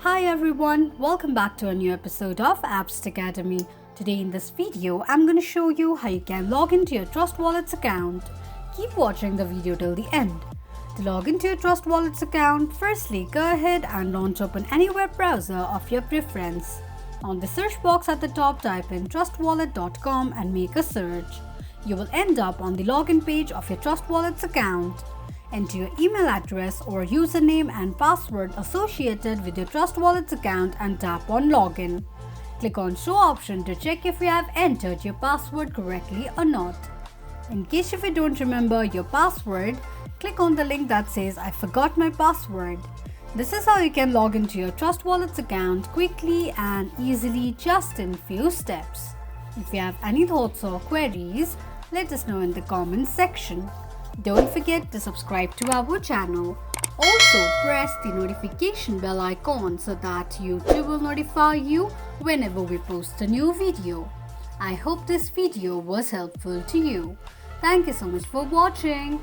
Hi everyone, welcome back to a new episode of Appst Academy. Today in this video, I'm going to show you how you can log into your Trust Wallets account. Keep watching the video till the end. To log into your Trust Wallets account, firstly go ahead and launch open any web browser of your preference. On the search box at the top, type in trustwallet.com and make a search. You will end up on the login page of your Trust Wallets account. Enter your email address or username and password associated with your Trust Wallets account and tap on Login. Click on Show option to check if you have entered your password correctly or not. In case if you don't remember your password, click on the link that says I forgot my password. This is how you can log into your Trust Wallets account quickly and easily just in few steps. If you have any thoughts or queries, let us know in the comments section. Don't forget to subscribe to our channel. Also press the notification bell icon so that YouTube will notify you whenever we post a new video. I hope this video was helpful to you. Thank you so much for watching.